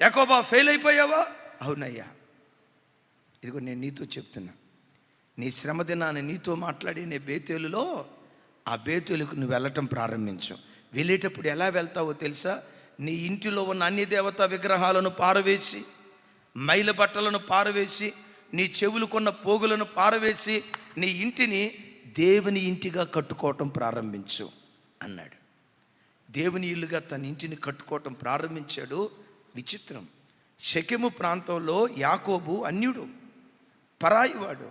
యాకోబా fail అయిపోయావా? అవునయ్యా. ఇదిగో నేను నీతో చెప్తున్నా, నీ శ్రమ దినాన్ని నీతో మాట్లాడి నీ బేతేలులో ఆ బేతేలుకు నువ్వు వెళ్ళటం ప్రారంభించు. వెళ్ళేటప్పుడు ఎలా వెళ్తావో తెలుసా? నీ ఇంటిలో ఉన్న అన్ని దేవతా విగ్రహాలను పారవేసి, మైల బట్టలను పారవేసి, నీ చెవులకున్న పోగులను పారవేసి నీ ఇంటిని దేవుని ఇంటిగా కట్టుకోవటం ప్రారంభించు అన్నాడు. దేవుని ఇల్లుగా తన ఇంటిని కట్టుకోవటం ప్రారంభించాడు. విచిత్రం, షెకెము ప్రాంతంలో యాకోబు అన్యుడు, పరాయివాడు.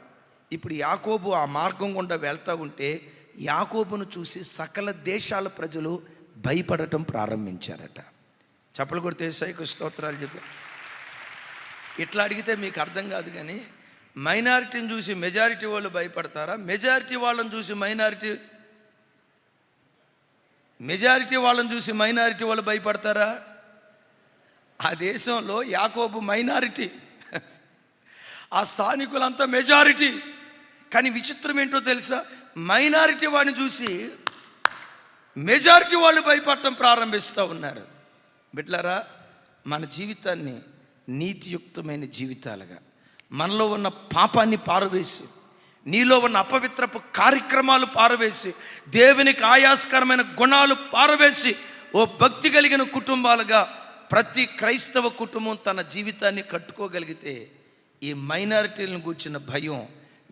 ఇప్పుడు యాకోబు ఆ మార్గం గుండా వెళ్తూ ఉంటే యాకోబును చూసి సకల దేశాల ప్రజలు భయపడటం ప్రారంభించారట. చప్పలు కొడితే యేసయ్యకు స్తోత్రాలు చెప్పి. ఇట్లా అడిగితే మీకు అర్థం కాదు, కానీ మైనారిటీని చూసి మెజారిటీ వాళ్ళు భయపడతారా? మెజారిటీ వాళ్ళని చూసి మెజారిటీ వాళ్ళని చూసి మైనారిటీ వాళ్ళు భయపడతారా? ఆ దేశంలో యాకోబు మైనారిటీ, ఆ స్థానికులంతా మెజారిటీ. కానీ విచిత్రం ఏంటో తెలుసా? మైనారిటీ వాడిని చూసి మెజారిటీ వాళ్ళు భయపడటం ప్రారంభిస్తూ ఉన్నారు. బిడ్డలారా, మన జీవితాన్ని నీతియుక్తమైన జీవితాలుగా, మనలో ఉన్న పాపాన్ని పారవేసి, నీలో ఉన్న అపవిత్రపు కార్యక్రమాలు పారవేసి, దేవునికి ఆయాస్కరమైన గుణాలు పారవేసి, ఓ భక్తి కలిగిన కుటుంబాలుగా ప్రతి క్రైస్తవ కుటుంబం తన జీవితాన్ని కట్టుకోగలిగితే ఈ మైనారిటీలను కూర్చున్న భయం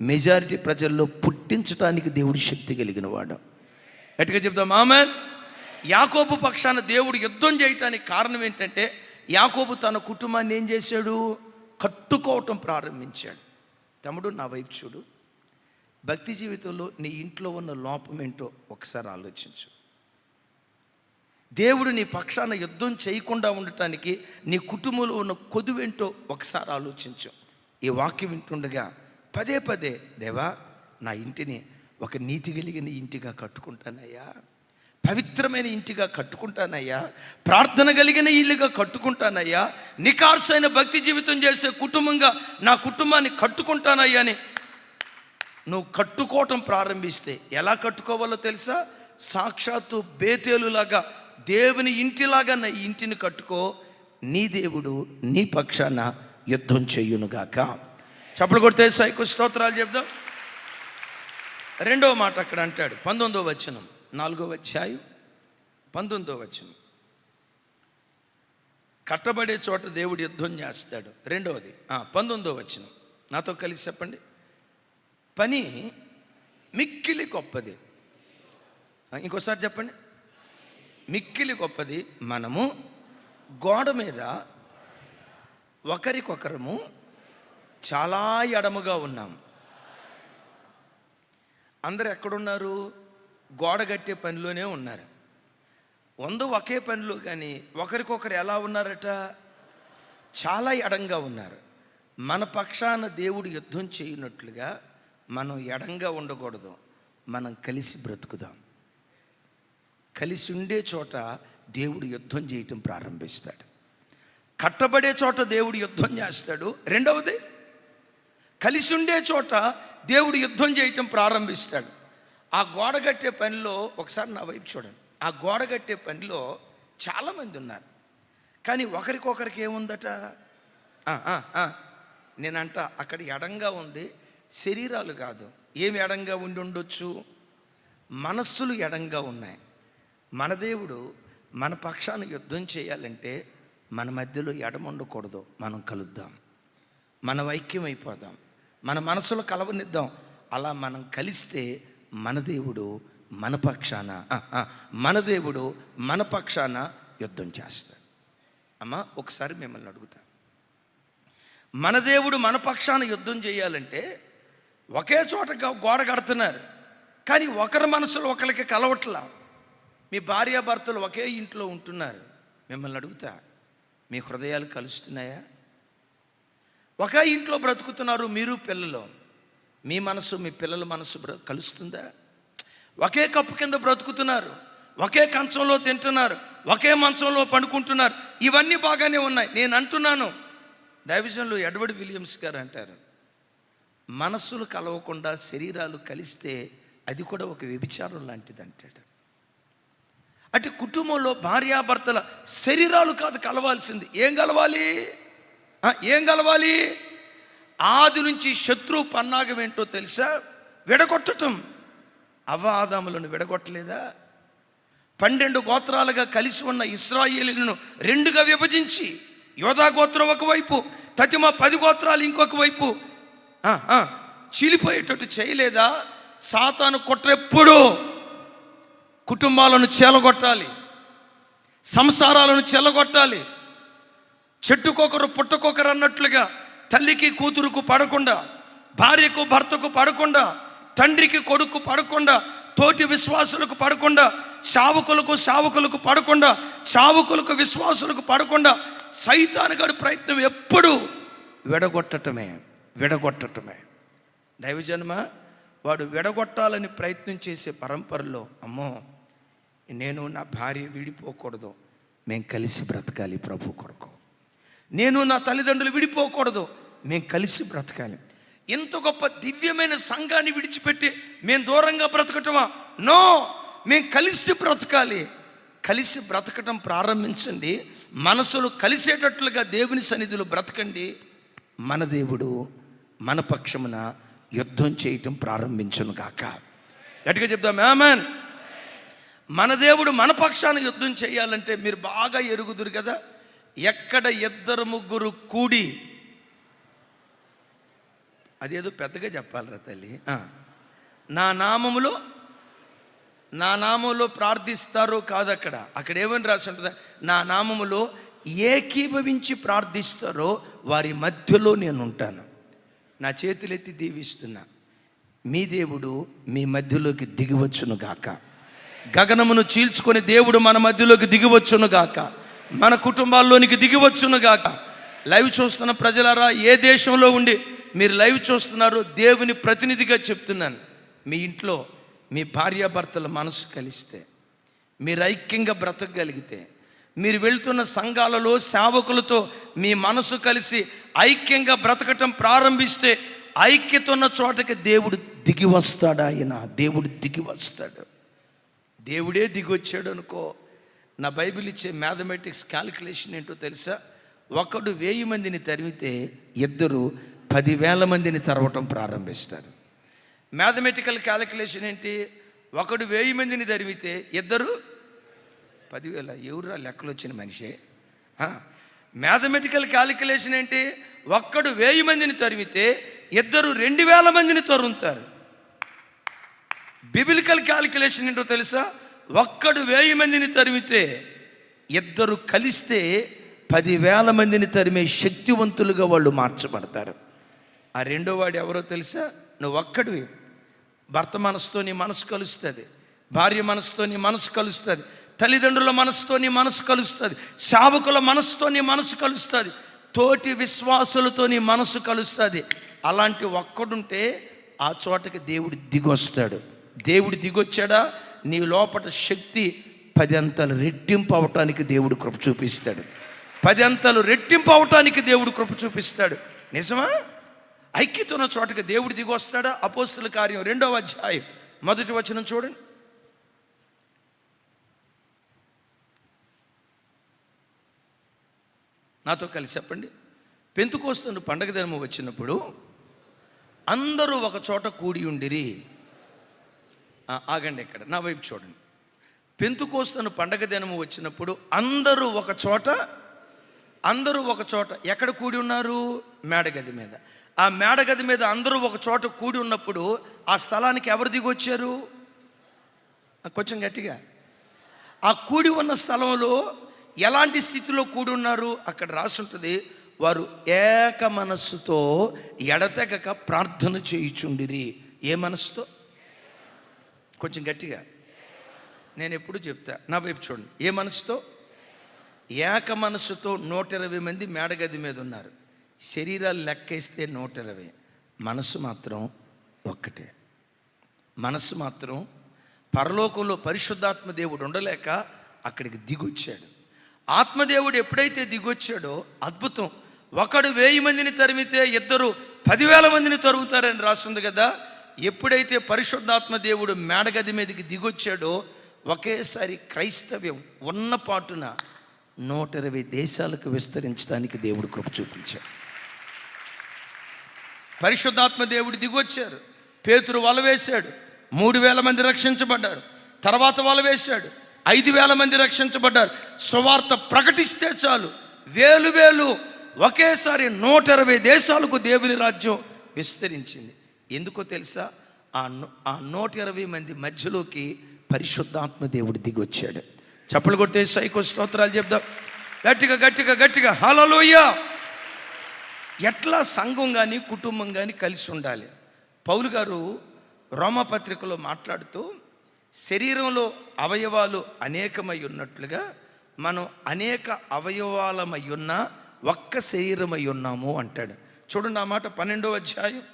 మెజారిటీ ప్రజల్లో పుట్టించడానికి దేవుడు శక్తి కలిగిన వాడు. గట్టిగా చెప్దాం ఆమేన్. యాకోబు పక్షాన దేవుడు యుద్ధం చేయటానికి కారణం ఏంటంటే, యాకోబు తన కుటుంబాన్ని ఏం చేశాడు? కట్టుకోవటం ప్రారంభించాడు. తమ్ముడు, నా వైపు చూడు. భక్తి జీవితంలో నీ ఇంట్లో ఉన్న లోపం ఏంటో ఒకసారి ఆలోచించు. దేవుడు నీ పక్షాన యుద్ధం చేయకుండా ఉండటానికి నీ కుటుంబంలో ఉన్న కొదువేంటో ఒకసారి ఆలోచించు. ఈ వాక్యం వింటుండగా పదే పదే, దేవా, నా ఇంటిని ఒక నీతి కలిగిన ఇంటిగా కట్టుకుంటానయ్యా, పవిత్రమైన ఇంటిగా కట్టుకుంటానయ్యా, ప్రార్థన కలిగిన ఇల్లుగా కట్టుకుంటానయ్యా, నికార్సైన భక్తి జీవితం చేసే కుటుంబంగా నా కుటుంబాన్ని కట్టుకుంటానయ్యా అని నువ్వు కట్టుకోవటం ప్రారంభిస్తే ఎలా కట్టుకోవాలో తెలుసా? సాక్షాత్తు బేతేలులాగా దేవుని ఇంటిలాగా నా ఇంటిని కట్టుకో. నీ దేవుడు నీ పక్షాన యుద్ధం చెయ్యునుగాక. చప్పలు కొడితే యేసయ్యకు స్తోత్రాలు చెప్దాం. రెండవ మాట అక్కడ అంటాడు, 19వ వచనం, 4వ అధ్యాయం 19వ వచనం. కట్టబడే చోట దేవుడు యుద్ధం చేస్తాడు. రెండవది 19వ వచనం, నాతో కలిసి చెప్పండి. పని మిక్కిలి గొప్పది. ఇంకోసారి చెప్పండి. మిక్కిలి గొప్పది. మనము గోడ మీద ఒకరికొకరము చాలా ఎడముగా ఉన్నాం. అందరు ఎక్కడున్నారు? గోడ కట్టే పనిలోనే ఉన్నారు. ఒకే పనిలో, కానీ ఒకరికొకరు ఎలా ఉన్నారట? చాలా ఎడంగా ఉన్నారు. మన పక్షాన దేవుడు యుద్ధం చేయనట్లుగా మనం ఎడంగా ఉండకూడదు. మనం కలిసి బ్రతుకుదాం. కలిసి ఉండే చోట దేవుడు యుద్ధం చేయటం ప్రారంభిస్తాడు. కట్టబడే చోట దేవుడు యుద్ధం చేస్తాడు. రెండవది, కలిసి ఉండే చోట దేవుడు యుద్ధం చేయటం ప్రారంభిస్తాడు. ఆ గోడ కట్టే పనిలో ఒకసారి నా వైపు చూడండి. ఆ గోడ కట్టే పనిలో చాలామంది ఉన్నారు, కానీ ఒకరికొకరికి ఏముందట? నేనంట అక్కడ ఎడంగా ఉంది, శరీరాలు కాదు. ఏమి ఎడంగా ఉండి ఉండొచ్చు? మనస్సులు ఎడంగా ఉన్నాయి. మన దేవుడు మన పక్షాన యుద్ధం చేయాలంటే మన మధ్యలో ఎడం ఉండకూడదు. మనం కలుద్దాం, మనం ఐక్యమైపోదాం, మన మనసులో కలవనిద్దాం. అలా మనం కలిస్తే మన దేవుడు మన పక్షాన మన దేవుడు మన పక్షాన యుద్ధం చేస్తాడు. అమ్మా, ఒకసారి మిమ్మల్ని అడుగుతా, మన దేవుడు మన పక్షాన యుద్ధం చేయాలంటే ఒకే చోట గోడ కడుతున్నారు, కానీ ఒకరి మనసులో ఒకరికి కలవట్లా. మీ భార్యాభర్తలు ఒకే ఇంట్లో ఉంటున్నారు. మిమ్మల్ని అడుగుతా, మీ హృదయాలు కలుస్తున్నాయా? ఒకే ఇంట్లో బ్రతుకుతున్నారు మీరు పిల్లలు, మీ మనసు మీ పిల్లల మనసు కలుస్తుందా? ఒకే కప్పు కింద బ్రతుకుతున్నారు, ఒకే కంచంలో తింటున్నారు, ఒకే మంచంలో పండుకుంటున్నారు. ఇవన్నీ బాగానే ఉన్నాయి. నేను అంటున్నాను, దైవజనులు ఎడ్వర్డ్ విలియమ్స్ గారు అంటారు, మనస్సులు కలవకుండా శరీరాలు కలిస్తే అది కూడా ఒక వ్యభిచారం లాంటిది అంటాడు. అంటే కుటుంబంలో భార్యాభర్తల శరీరాలు కాదు కలవాల్సింది. ఏం కలవాలి? ఏం కలవాలి? ఆది నుంచి శత్రువు పన్నాగం ఏంటో తెలుసా? విడగొట్టటం. అవ్వ ఆదాములను విడగొట్టలేదా? 12 గోత్రాలుగా కలిసి ఉన్న ఇశ్రాయేలీయులను 2గా విభజించి యోధా గోత్రం ఒకవైపు, తతిమ 10 గోత్రాలు ఇంకొక వైపు చీలిపోయేటట్టు చేయలేదా? సాతాను కుట్రెప్పుడు కుటుంబాలను చెలగొట్టాలి, సంసారాలను చెలగొట్టాలి. చెట్టుకొకరు పుట్టకొకరు అన్నట్లుగా తల్లికి కూతురుకు పడకుండా, భార్యకు భర్తకు పడకుండా, తండ్రికి కొడుకు పడకుండా, తోటి విశ్వాసులకు పడకుండా, సావుకులకు పడకుండా, సావుకులకు విశ్వాసులకు పడకుండా సైతానుగాడి ప్రయత్నం ఎప్పుడు విడగొట్టటమే. దైవజన్మ వాడు విడగొట్టాలని ప్రయత్నం చేసే పరంపరలో, అమ్మో నేను నా భార్య విడిపోకూడదు, మేము కలిసి బ్రతకాలి ప్రభు కొరకు. నేను నా తల్లిదండ్రులు విడిపోకూడదు, మేము కలిసి బ్రతకాలి. ఇంత గొప్ప దివ్యమైన సంఘాన్ని విడిచిపెట్టి మేము దూరంగా బ్రతకటమా? నో, మేము కలిసి బ్రతకాలి. కలిసి బ్రతకటం ప్రారంభించండి. మనసులు కలిసేటట్లుగా దేవుని సన్నిధిలో బ్రతకండి. మన దేవుడు మన పక్షమున యుద్ధం చేయటం ప్రారంభించును గాక. గట్టిగా చెప్దాం ఆమేన్. మన దేవుడు మన పక్షాన యుద్ధం చేయాలంటే మీరు బాగా ఎరుగుదురు కదా, ఎక్కడ 2-3 కూడి, అదేదో పెద్దగా చెప్పాలరా తల్లి, నా నామములో ప్రార్థిస్తారో కాదు, అక్కడ ఏమని రాసి ఉంటుంది? నా నామములో ఏకీభవించి ప్రార్థిస్తారో వారి మధ్యలో నేను ఉంటాను. నా చేతులెత్తి దీవిస్తున్నా, మీ దేవుడు మీ మధ్యలోకి దిగివచ్చును గాక. గగనమును చీల్చుకొని దేవుడు మన మధ్యలోకి దిగివచ్చును గాక, మన కుటుంబాల్లోనికి దిగివచ్చును గాక. లైవ్ చూస్తున్న ప్రజలారా, ఏ దేశంలో ఉండి మీరు లైవ్ చూస్తున్నారో దేవుని ప్రతినిధిగా చెప్తున్నాను. మీ ఇంట్లో మీ భార్యాభర్తల మనసు కలిస్తే, మీరు ఐక్యంగా బ్రతకగలిగితే, మీరు వెళ్తున్న సంఘాలలో సేవకులతో మీ మనసు కలిసి ఐక్యంగా బ్రతకటం ప్రారంభిస్తే, ఐక్యత ఉన్న చోటకి దేవుడు దిగి వస్తాడు. దేవుడు దిగి వస్తాడు. దేవుడే దిగి వచ్చాడు అనుకో. నా బైబిల్ ఇచ్చే మ్యాథమెటిక్స్ క్యాలిక్యులేషన్ ఏంటో తెలుసా? ఒకడు 1000 మందిని తరిమితే ఇద్దరు 10,000 మందిని తరవటం ప్రారంభిస్తారు. మ్యాథమెటికల్ క్యాలిక్యులేషన్ ఏంటి? ఒకడు 1000 మందిని తరిమితే ఇద్దరు 10,000. ఎవరు లెక్కలు వచ్చిన మనిషే? మ్యాథమెటికల్ క్యాలిక్యులేషన్ ఏంటి? ఒక్కడు 1000 మందిని తరిమితే ఇద్దరు 2,000 మందిని తరుముతారు. బిబిలికల్ క్యాలిక్యులేషన్ ఏంటో తెలుసా? ఒక్కడు 1000 మందిని తరిమితే ఇద్దరు కలిస్తే 10,000 మందిని తరిమే శక్తివంతులుగా వాళ్ళు మార్చబడతారు. ఆ రెండో వాడు ఎవరో తెలుసా? నువ్వు ఒక్కడివి. భర్త మనసుతో నీ మనసు కలుస్తుంది, భార్య మనసుతో నీ మనసు కలుస్తుంది, తల్లిదండ్రుల మనసుతో నీ మనసు కలుస్తుంది, సేవకుల మనసుతో నీ మనసు కలుస్తుంది, తోటి విశ్వాసులతో నీ మనసు కలుస్తుంది. అలాంటి ఒక్కడుంటే ఆ చోటకి దేవుడు దిగొస్తాడు. దేవుడు దిగొచ్చాడా, నీ లోపల శక్తి 10 అంతలు రెట్టింపు అవటానికి దేవుడు కృప చూపిస్తాడు. 10 అంతలు రెట్టింపు అవటానికి దేవుడు కృప చూపిస్తాడు. నిజమా? ఐక్యత ఉన్న చోటకి దేవుడు దిగి వస్తాడా? అపోస్తుల కార్యం 2వ అధ్యాయం 1వ వచనం చూడండి. నాతో కలిసి చెప్పండి. పెంతెకోస్తు పండగ దినము వచ్చినప్పుడు అందరూ ఒక చోట కూడి ఉండిరి. ఆగండి, ఇక్కడ నా వైపు చూడండి. పెంతెకోస్తు పండగ దినము వచ్చినప్పుడు అందరూ ఒక చోట ఎక్కడ కూడి ఉన్నారు? మేడగది మీద. ఆ మేడగది మీద అందరూ ఒక చోట కూడి ఉన్నప్పుడు ఆ స్థలానికి ఎవరు దిగి వచ్చారు? కొంచెం గట్టిగా. ఆ కూడి ఉన్న స్థలంలో ఎలాంటి స్థితిలో కూడి ఉన్నారు? అక్కడ రాసి ఉంటుంది, వారు ఏక మనస్సుతో ఎడతెగక ప్రార్థన చేయుచుండిరి. ఏ మనస్సుతో? కొంచెం గట్టిగా. నేను ఎప్పుడు చెప్తా, నా వైపు చూడండి. ఏ మనసుతో? ఏక మనస్సుతో 120 మంది మేడగది మీద ఉన్నారు. శరీరాలు లెక్కేస్తే 120, మనసు మాత్రం ఒక్కటే. మనసు మాత్రం పరలోకంలో పరిశుద్ధాత్మ దేవుడు ఉండలేక అక్కడికి దిగొచ్చాడు. ఆత్మదేవుడు ఎప్పుడైతే దిగొచ్చాడో అద్భుతం. ఒకడు 1000 మందిని తరిమితే ఇద్దరు 10,000 మందిని తరుగుతారని రాస్తుంది కదా. ఎప్పుడైతే పరిశుద్ధాత్మ దేవుడు మేడగది మీదకి దిగొచ్చాడో ఒకేసారి క్రైస్తవ్యం ఉన్న పాటున 120 దేశాలకు విస్తరించడానికి దేవుడు కృప చూపించాడు. పరిశుద్ధాత్మ దేవుడు దిగొచ్చారు. పేతురు వల వేశాడు, 3000 మంది రక్షించబడ్డారు. తర్వాత వల వేశాడు, 5000 మంది రక్షించబడ్డారు. సువార్త ప్రకటిస్తే చాలు వేలు వేలు ఒకేసారి 120 దేశాలకు దేవుని రాజ్యం విస్తరించింది. ఎందుకో తెలుసా? ఆ 120 మంది మధ్యలోకి పరిశుద్ధాత్మ దేవుడు దిగొచ్చాడు. చప్పలు కొడితే సైకో స్తోత్రాలు చెప్దాం. గట్టిగా గట్టిగా గట్టిగా హల్లెలూయా. ఎట్లా సంఘం కానీ కుటుంబం కానీ కలిసి ఉండాలి? పౌలు గారు రోమపత్రికలో మాట్లాడుతూ శరీరంలో అవయవాలు అనేకమై ఉన్నట్లుగా మనం అనేక అవయవాలమై ఉన్న ఒక్క శరీరమై ఉన్నాము అంటాడు. చూడండి ఆ మాట 12వ అధ్యాయం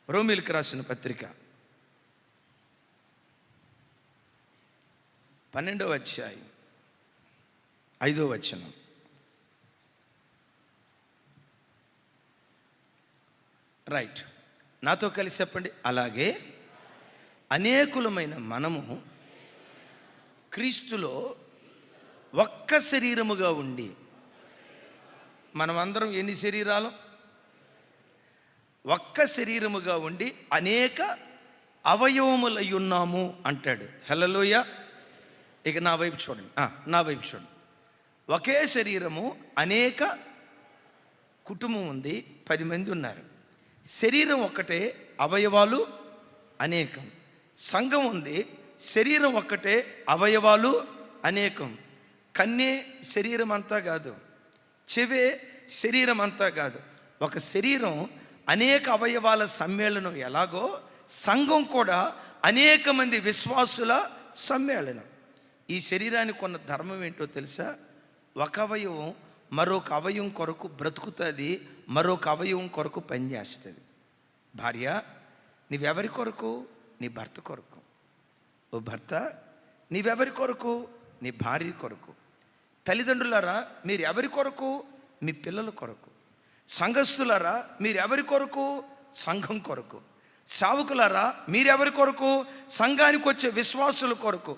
రోమీయులకు రాసిన పత్రిక 12వ అధ్యాయం 5వ వచనం. రైట్, నాతో కలిసి చెప్పండి. అలాగే అనేకులమైన మనము క్రీస్తులో ఒక్క శరీరముగా ఉండి, మనమందరం ఎన్ని శరీరాలు? ఒక్క శరీరముగా ఉండి అనేక అవయవములై ఉన్నాము అంటాడు. హల్లెలూయా. ఇక నా వైపు చూడండి, నా వైపు చూడండి. ఒకే శరీరము, అనేక కుటుంబం ఉంది, 10 మంది ఉన్నారు. శరీరం ఒక్కటే, అవయవాలు అనేకం. సంఘం ఉంది, శరీరం ఒక్కటే, అవయవాలు అనేకం. కన్నే శరీరం అంతా కాదు, చెవే శరీరం అంతా కాదు. ఒక శరీరం అనేక అవయవాల సమ్మేళనం ఎలాగో సంఘం కూడా అనేక మంది విశ్వాసుల సమ్మేళనం. ఈ శరీరానికి కొన్న ధర్మం ఏంటో తెలుసా? ఒక అవయవం మరొక అవయవం కొరకు బ్రతుకుతుంది, మరొక అవయవం కొరకు పనిచేస్తుంది. భార్య, నీవెవరి కొరకు? నీ భర్త కొరకు. ఓ భర్త, నీవెవరి కొరకు? నీ భార్య కొరకు. తల్లిదండ్రులారా, మీరు ఎవరి కొరకు? మీ పిల్లల కొరకు. సంఘస్థులారా, మీరు ఎవరి కొరకు? సంఘం కొరకు. సేవకులారా, మీరెవరి కొరకు? సంఘానికి వచ్చే విశ్వాసుల కొరకు.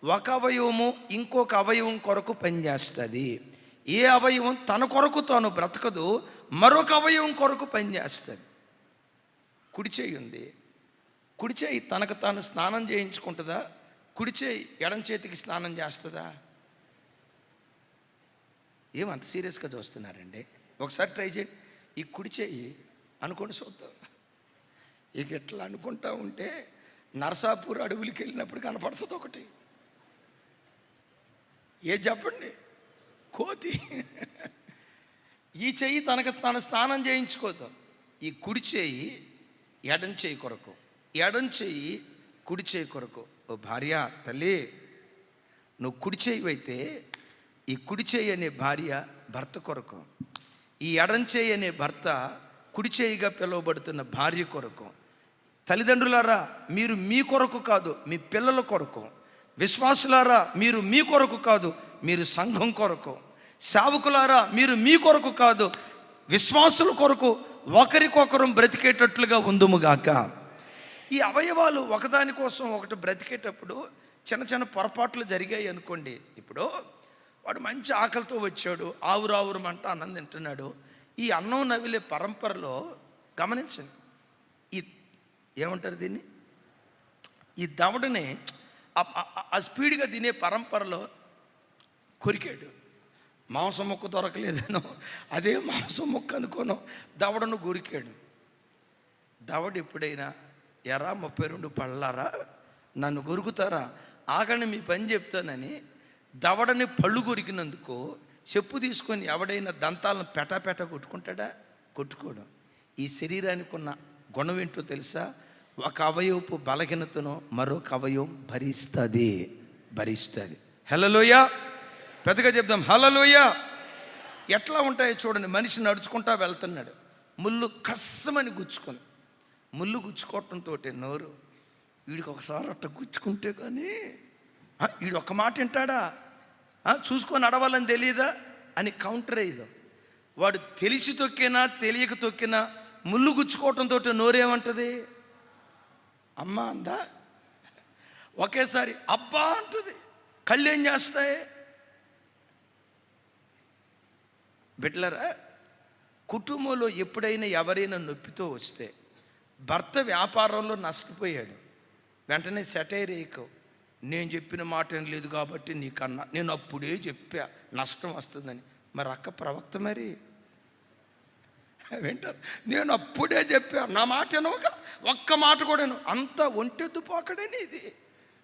ఒక అవయవము ఇంకొక అవయవం కొరకు పనిచేస్తుంది. ఏ అవయవం తన కొరకు తాను బ్రతకదు, మరొక అవయవం కొరకు పనిచేస్తుంది. కుడి చేయి ఉంది, కుడి చేయి తనకు తాను స్నానం చేయించుకుంటుందా? కుడి చేయి ఎడం చేతికి స్నానం చేస్తుందా? ఏమంత సీరియస్గా చూస్తున్నారండి? ఒకసారి ట్రై చేయండి. ఈ కుడి చేయి అనుకోండి చూద్దాం. ఇక ఎట్లా అనుకుంటా ఉంటే నరసాపూర్ అడవులకి వెళ్ళినప్పుడు కనపడుతుంది ఒకటి. ఏ చెప్పండి? కోతి. ఈ చెయ్యి తనకు తాను స్నానం చేయించుకోదు. ఈ కుడి చేయి ఎడం చేయి కొరకు, ఎడం చేయి కుడి చేయి కొరకు. ఓ భార్య, తల్లి, నువ్వు కుడి చేయి అయితే ఈ కుడి చేయి అనే భార్య భర్త కొరకు, ఈ ఎడం చేయి అనే భర్త కుడి చేయిగా పిలువబడుతున్న భార్య కొరకు. తల్లిదండ్రులారా, మీరు మీ కొరకు కాదు, మీ పిల్లల కొరకు. విశ్వాసులారా, మీరు మీ కొరకు కాదు, మీరు సంఘం కొరకు. సేవకులారా, మీరు మీ కొరకు కాదు, విశ్వాసుల కొరకు ఒకరికొకరు బ్రతికేటట్లుగా ఉందుముగాక. ఈ అవయవాలు ఒకదాని కోసం ఒకటి బ్రతికేటప్పుడు చిన్న చిన్న పొరపాట్లు జరిగాయి అనుకోండి. ఇప్పుడు వాడు మంచి ఆకలితో వచ్చాడు, ఆవురావురమంట అన్నం తింటున్నాడు. ఈ అన్నం నవిలే పరంపరలో గమనించండి, ఈ ఏమంటారు దీన్ని, ఈ దవడని ఆ స్పీడ్గా తినే పరంపరలో కొరికాడు. మాంసం ముక్క దొరకలేదనో, అదే మాంసం ముక్క అనుకోనో దవడను కొరికాడు. దవడ ఎప్పుడైనా, ఎరా 32 పళ్ళారా, నన్ను కొరుకుతారా, ఆగని మీ పని చెప్తానని దవడని పళ్ళు కొరికినందుకు చెప్పు తీసుకొని ఎవడైనా దంతాలను పెటాపెట కొట్టుకుంటాడా? కొట్టుకోవడం. ఈ శరీరానికి ఉన్న గుణం ఏంటో తెలుసా? ఒక అవయవపు బలహీనతను మరొక అవయవం భరిస్తుంది. హల్లెలూయా. పెద్దగా చెప్దాం, హల్లెలూయా. ఎట్లా ఉంటాయో చూడండి. మనిషి నడుచుకుంటా వెళ్తున్నాడు, ముళ్ళు కస్సమని గుచ్చుకొని, ముళ్ళు గుచ్చుకోవటంతో నోరు, వీడికి ఒకసారి అట్ట గుచ్చుకుంటే కానీ వీడు ఒక్క మాట వింటాడా? చూసుకొని నడవాలని తెలియదా అని కౌంటర్ అయ్యేదాం. వాడు తెలిసి తొక్కినా తెలియక తొక్కినా ముళ్ళు గుచ్చుకోవటంతో నోరేమంటుంది? అమ్మ అందా? ఒకేసారి అబ్బా అంటుంది. కళ్ళు ఏం చేస్తాయి? బిడ్డలారా, కుటుంబంలో ఎప్పుడైనా ఎవరైనా నొప్పితో వస్తే, భర్త వ్యాపారంలో నష్టపోయాడు, వెంటనే సెటైర్ వేయకు, నేను చెప్పిన మాట ఏం లేదు కాబట్టి నీకన్నా, నేను అప్పుడే చెప్పా నష్టం వస్తుందని. మరి అక్క ప్రవక్త మరి వింటారు, నేను అప్పుడే చెప్పా, నా మాట వినవక ఒక్క మాట కూడా అంత ఒంటెద్దు పోకడని ఇది.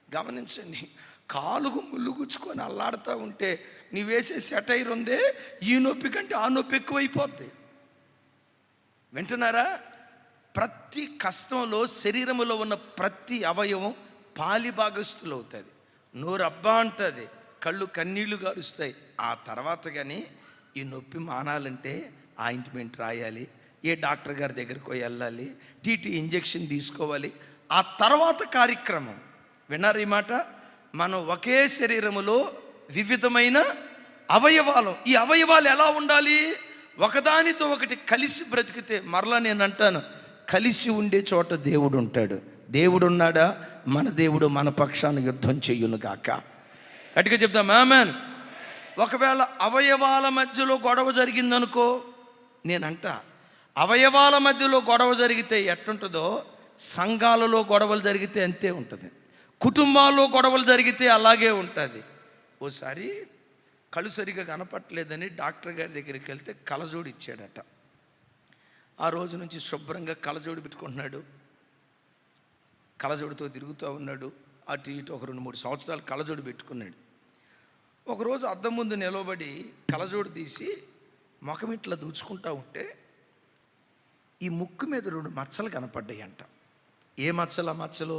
గమనించండి, కాలుగు ముల్లుగుచ్చుకొని అల్లాడుతూ ఉంటే నీ వేసే సెటైర్ ఉందే, ఈ నొప్పి కంటే ఆ నొప్పి ఎక్కువైపోద్ది. వింటున్నారా? ప్రతి కష్టంలో శరీరంలో ఉన్న ప్రతి అవయవం పాలిభాగస్తులు అవుతుంది. నోరు అబ్బా అంటుంది, కళ్ళు కన్నీళ్లు గారుస్తాయి. ఆ తర్వాత కానీ ఈ నొప్పి మానాలంటే ఆయింట్మెంట్ రాయాలి, ఏ డాక్టర్ గారి దగ్గరికి వెళ్ళాలి, టీటీ ఇంజెక్షన్ తీసుకోవాలి. ఆ తర్వాత కార్యక్రమం. విన్నారు ఈ మాట? మనం ఒకే శరీరములో వివిధమైన అవయవాలు. ఈ అవయవాలు ఎలా ఉండాలి? ఒకదానితో ఒకటి కలిసి బ్రతికితే. మరలా నేను అంటాను, కలిసి ఉండే చోట దేవుడు ఉంటాడు. దేవుడు ఉన్నాడా? మన దేవుడు మన పక్షాన యుద్ధం చెయ్యును గాక. గట్టిగా చెప్దాం ఆమేన్. ఒకవేళ అవయవాల మధ్యలో గొడవ జరిగిందనుకో, నేనంట అవయవాల మధ్యలో గొడవ జరిగితే ఎట్టుంటుందో, సంఘాలలో గొడవలు జరిగితే అంతే ఉంటుంది, కుటుంబాల్లో గొడవలు జరిగితే అలాగే ఉంటుంది. ఓసారి కళ్ళు సరిగా కనపట్లేదని డాక్టర్ గారి దగ్గరికి వెళ్తే కళ్ళజోడు ఇచ్చాడట. ఆ రోజు నుంచి శుభ్రంగా కళ్ళజోడు పెట్టుకుంటున్నాడు, కళ్ళజోడుతో తిరుగుతూ ఉన్నాడు. అటు ఇటు ఒక 2-3 సంవత్సరాలు కళ్ళజోడు పెట్టుకున్నాడు. ఒకరోజు అద్దం ముందు నిలబడి కళ్ళజోడు తీసి ముఖం ఇట్లా దూచుకుంటూ ఉంటే ఈ ముక్కు మీద 2 మచ్చలు కనపడ్డాయి అంట. ఏ మచ్చలు? ఆ మచ్చలు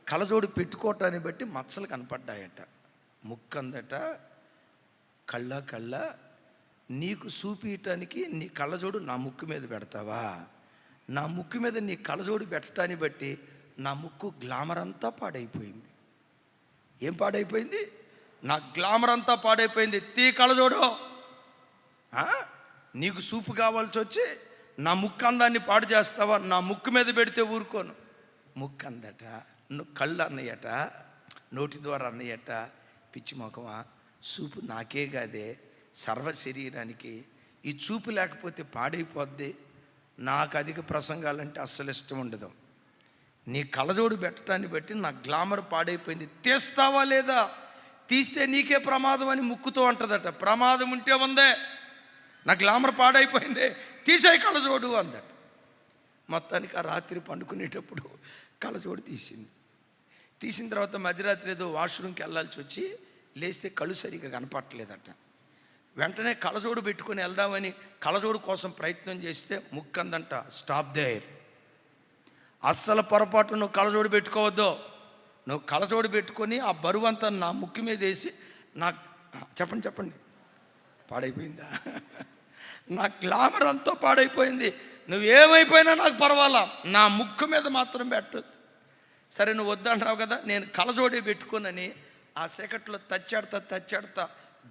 కళ్ళజోడు పెట్టుకోవటాన్ని బట్టి మచ్చలు కనపడ్డాయట. ముక్కు అందట, కళ్ళ నీకు చూపించటానికి నీ కళ్ళజోడు నా ముక్కు మీద పెడతావా? నా ముక్కు మీద నీ కళ్ళజోడు పెట్టడాన్ని బట్టి నా ముక్కు గ్లామర్ అంతా పాడైపోయింది. ఏం పాడైపోయింది? నా గ్లామర్ అంతా పాడైపోయింది. తీ కళ్ళజోడు. నీకు సూపు కావాల్సి వచ్చి నా ముక్కు అందాన్ని పాడు చేస్తావా? నా ముక్కు మీద పెడితే ఊరుకోను. ముక్కు అందట, కళ్ళు అన్నయ్యట, నోటి ద్వారా అన్నయ్యట. పిచ్చి మొఖమా, చూపు నాకే కాదే సర్వ శరీరానికి. ఈ చూపు లేకపోతే పాడైపోద్ది. నాకు అధిక ప్రసంగాలంటే అస్సలు ఇష్టం ఉండదు. నీ కళ్ళజోడు పెట్టడాన్ని బట్టి నా గ్లామర్ పాడైపోయింది, తీస్తావా లేదా? తీస్తే నీకే ప్రమాదం అని ముక్కుతో అంటదట. ప్రమాదం ఉంటే ఉందే, నా గ్లామర్ పాడైపోయింది, తీసేయి కళ్ళజోడు అందట. మొత్తానికి ఆ రాత్రి పండుకునేటప్పుడు కళ్ళజోడు తీసిన తర్వాత మధ్యరాత్రి ఏదో వాష్రూమ్కి వెళ్ళాల్సి వచ్చి లేస్తే కళ్ళు సరిగా కనపట్టలేదట. వెంటనే కళ్ళజోడు పెట్టుకొని వెళ్దామని కళ్ళజోడు కోసం ప్రయత్నం చేస్తే ముక్కందంట, స్టాప్ దేర్, అస్సలు పొరపాటు నువ్వు కళ్ళజోడు పెట్టుకోవద్దు. నువ్వు కళ్ళజోడు పెట్టుకొని ఆ బరువు అంతా నా ముక్కు మీద వేసి నాకు చెప్పండి పాడైపోయిందా? నా గ్లామర్ అంతా పాడైపోయింది, నువ్వేమైపోయినా నాకు పర్వాలా, నా ముక్కు మీద మాత్రం పెట్టొద్దు. సరే నువ్వు వద్దంటున్నావు కదా, నేను కళ్ళజోడే పెట్టుకోనని ఆ సెకట్లో తచ్చాడతా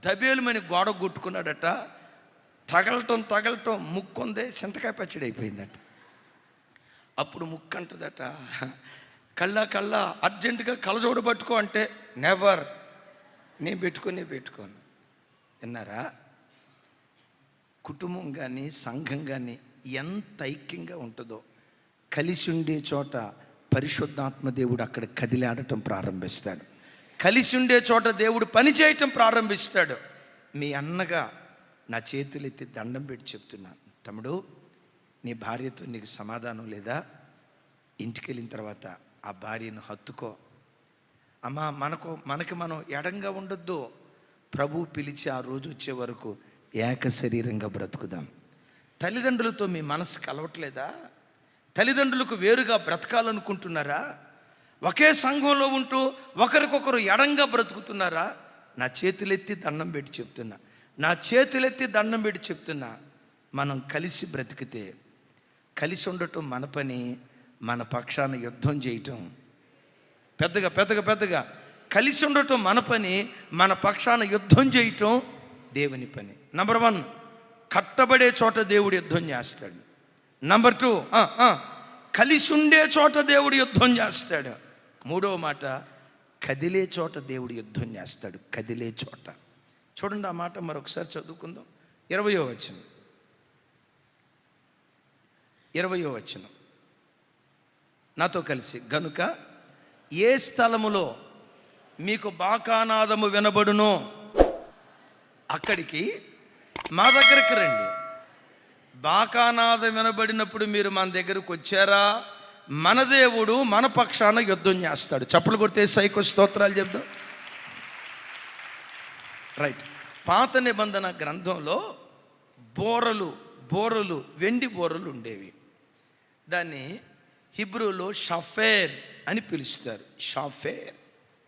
దబేలుమని గోడ కొట్టుకున్నాడట. తగలటం ముక్కుందే చింతకాయ పచ్చడి అయిపోయిందట. అప్పుడు ముక్కు అంటదట, కళ్ళ అర్జెంటుగా కళ్ళజోడు పట్టుకో అంటే నెవర్, నేను పెట్టుకోను. విన్నారా? కుటుంబం కానీ సంఘం కానీ ఎంత ఐక్యంగా ఉంటుందో, కలిసి ఉండే చోట పరిశుద్ధాత్మ దేవుడు అక్కడ కదిలాడటం ప్రారంభిస్తాడు. కలిసి ఉండే చోట దేవుడు పని చేయటం ప్రారంభిస్తాడు. మీ అన్నగా నా చేతులెత్తి దండం పెట్టి చెప్తున్నాను, తమ్ముడు, నీ భార్యతో నీకు సమాధానం లేదా? ఇంటికి వెళ్ళిన తర్వాత ఆ భార్యను హత్తుకో. అమ్మా, మనకి మనం ఎడంగా ఉండొద్దు. ప్రభు పిలిచి ఆ రోజు వచ్చే వరకు ఏక శరీరంగా బ్రతుకుదాం. తల్లిదండ్రులతో మీ మనసు కలవట్లేదా? తల్లిదండ్రులకు వేరుగా బ్రతకాలనుకుంటున్నారా? ఒకే సంఘంలో ఉంటూ ఒకరికొకరు ఎడంగా బ్రతుకుతున్నారా? నా చేతులెత్తి దండం పెట్టి చెప్తున్నా, మనం కలిసి బ్రతికితే, కలిసి ఉండటం మన పని, మన పక్షాన యుద్ధం చేయటం. పెద్దగా కలిసి ఉండటం మన పని, మన పక్షాన యుద్ధం చేయటం దేవుని పని. నంబర్ 1, కట్టబడే చోట దేవుడు యుద్ధం చేస్తాడు. నంబర్ 2, కలిసి ఉండే చోట దేవుడు యుద్ధం చేస్తాడు. మూడవ మాట, కదిలే చోట దేవుడు యుద్ధం చేస్తాడు. కదిలే చోట. చూడండి ఆ మాట మరొకసారి చదువుకుందాం. 20వ వచనం, 20వ వచనం నాతో కలిసి. గనుక ఏ స్థలములో మీకు బాకానాదము వినబడునో అక్కడికి మా దగ్గరికి రండి. బాకానాదం వినబడినప్పుడు మీరు మన దగ్గరకు వచ్చారా, మన దేవుడు మన పక్షాన యుద్ధం చేస్తాడు. చప్పలు కొడితే సైకో స్తోత్రాలు చెప్దాం. రైట్. పాత నిబంధన గ్రంథంలో బోరలు వెండి బోరలు ఉండేవి. దాన్ని హిబ్రూలో షఫేర్ అని పిలుస్తారు. షఫేర్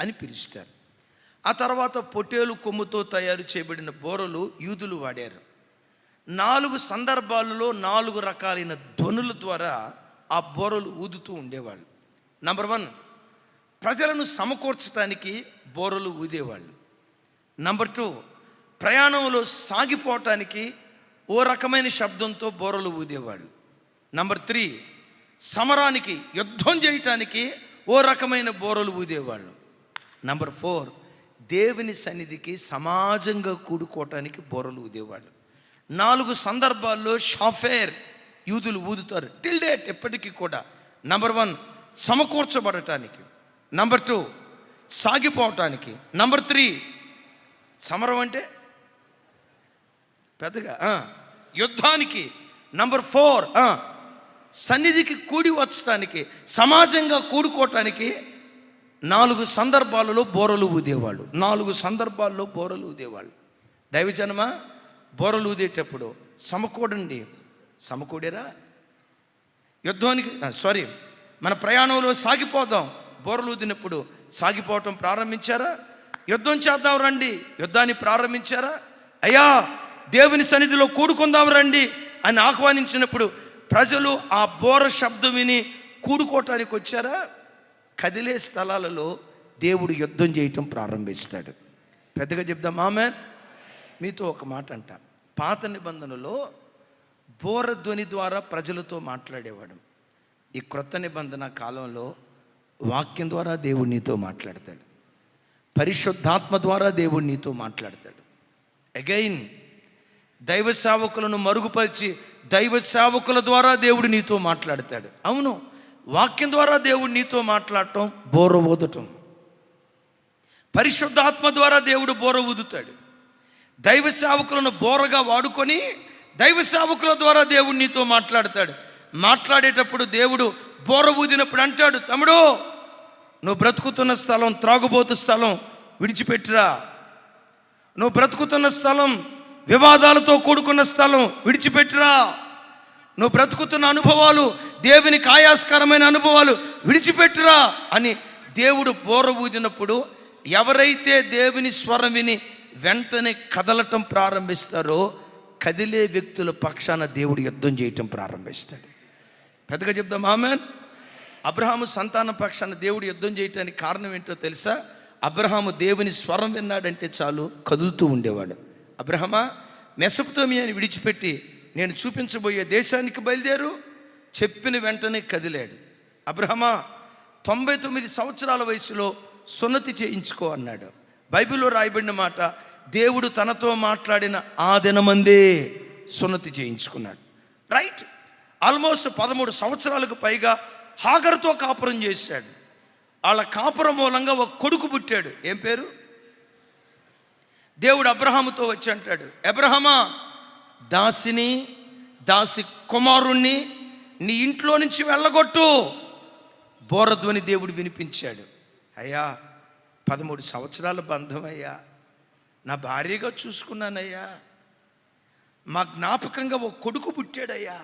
అని పిలుస్తారు. ఆ తర్వాత పొట్టేలు కొమ్ముతో తయారు చేయబడిన బోరలు యూదులు వాడారు. 4 సందర్భాలలో 4 రకాలైన ధ్వనుల ద్వారా ఆ బోరలు ఊదుతూ ఉండేవాళ్ళు. నంబర్ 1, ప్రజలను సమకూర్చడానికి బోరలు ఊదేవాళ్ళు. నంబర్ 2, ప్రయాణంలో సాగిపోవటానికి ఓ రకమైన శబ్దంతో బోరలు ఊదేవాళ్ళు. నంబర్ 3, సమరానికి యుద్ధం చేయటానికి ఓ రకమైన బోరలు ఊదేవాళ్ళు. నంబర్ 4, దేవుని సన్నిధికి సమాజంగా కూడుకోవటానికి బోరలు ఊదేవాళ్ళు. 4 సందర్భాల్లో షాఫేర్ యూదులు ఊదుతారు టిల్ డేట్, ఎప్పటికీ కూడా. నంబర్ 1, సమకూర్చబడటానికి. నంబర్ 2, సాగిపోవటానికి. నంబర్ 3, సమరం అంటే పెద్దగా యుద్ధానికి. నంబర్ 4, సన్నిధికి కూడి వచ్చటానికి, సమాజంగా కూడుకోవటానికి 4 సందర్భాలలో బోరలు ఊదేవాళ్ళు. 4 సందర్భాల్లో బోరలు ఊదేవాళ్ళు. దైవజనమా, బోరలు ఊదేటప్పుడు సమకూడేరా? యుద్ధానికి మన ప్రయాణంలో సాగిపోదాం. బోరలు ఊదినప్పుడు సాగిపోవటం ప్రారంభించారా? యుద్ధం చేద్దాం రండి, యుద్ధాన్ని ప్రారంభించారా? అయ్యా దేవుని సన్నిధిలో కూడుకుందాం రండి అని ఆహ్వానించినప్పుడు ప్రజలు ఆ బోర శబ్దం విని కూడుకోవటానికి వచ్చారా? కదిలే స్థలాలలో దేవుడు యుద్ధం చేయటం ప్రారంభిస్తాడు. పెద్దగా చెప్దాం ఆమేన్. మీతో ఒక మాట అంట. పాత నిబంధనలో బోరధ్వని ద్వారా ప్రజలతో మాట్లాడేవాడు. ఈ క్రొత్త నిబంధన కాలంలో వాక్యం ద్వారా దేవుడు నీతో మాట్లాడతాడు. పరిశుద్ధాత్మ ద్వారా దేవుడు నీతో మాట్లాడతాడు. అగైన్ దైవ సేవకులను మరుగుపరిచి దైవ సేవకుల ద్వారా దేవుడు నీతో మాట్లాడతాడు. అవును, వాక్యం ద్వారా దేవుడు నీతో మాట్లాడటం బోర ఊదటం. పరిశుద్ధాత్మ ద్వారా దేవుడు బోర ఊదుతాడు. దైవ సేవకులను బోరగా వాడుకొని దైవ సేవకుల ద్వారా దేవుడు నీతో మాట్లాడతాడు. మాట్లాడేటప్పుడు దేవుడు బోర ఊదినప్పుడు అంటాడు, తమ్ముడు నువ్వు బ్రతుకుతున్న స్థలం, త్రాగుబోతు స్థలం విడిచిపెట్టిరా. నువ్వు బ్రతుకుతున్న స్థలం, వివాదాలతో కూడుకున్న స్థలం విడిచిపెట్టిరా. నువ్వు బ్రతుకుతున్న అనుభవాలు, దేవునికి ఆయాస్కరమైన అనుభవాలు విడిచిపెట్టిరా అని దేవుడు బోర ఊదినప్పుడు ఎవరైతే దేవుని స్వరం విని వెంటనే కదలటం ప్రారంభిస్తారో కదిలే వ్యక్తుల పక్షాన దేవుడు యుద్ధం చేయటం ప్రారంభిస్తాడు. పెద్దగా చెప్దాం ఆమేన్. అబ్రహాము సంతాన పక్షాన దేవుడు యుద్ధం చేయటానికి కారణం ఏంటో తెలుసా? అబ్రహాము దేవుని స్వరం విన్నాడంటే చాలు కదులుతూ ఉండేవాడు. అబ్రహమా, మెసొపొతామియాని విడిచిపెట్టి నేను చూపించబోయే దేశానికి బయలుదేరు, చెప్పిన వెంటనే కదిలాడు. అబ్రహమా, 99 సంవత్సరాల వయసులో సున్నతి చేయించుకో అన్నాడు. బైబిల్లో రాయబడిన మాట, దేవుడు తనతో మాట్లాడిన ఆ దినమందే సున్నతి చేయించుకున్నాడు. రైట్. ఆల్మోస్ట్ 13 సంవత్సరాలకు పైగా హాగరుతో కాపురం చేశాడు. వాళ్ళ కాపురం మూలంగా ఒక కొడుకు పుట్టాడు. ఏం పేరు? దేవుడు అబ్రహాముతో వచ్చి అంటాడు, అబ్రహమా, దాసి కుమారుణ్ణి నీ ఇంట్లో నుంచి వెళ్ళగొట్టు. బోరధ్వని దేవుడు వినిపించాడు. అయ్యా 13 సంవత్సరాల బంధం అయ్యా, నా భార్యగా చూసుకున్నానయ్యా, మా జ్ఞాపకంగా ఒక కొడుకు పుట్టాడయ్యా,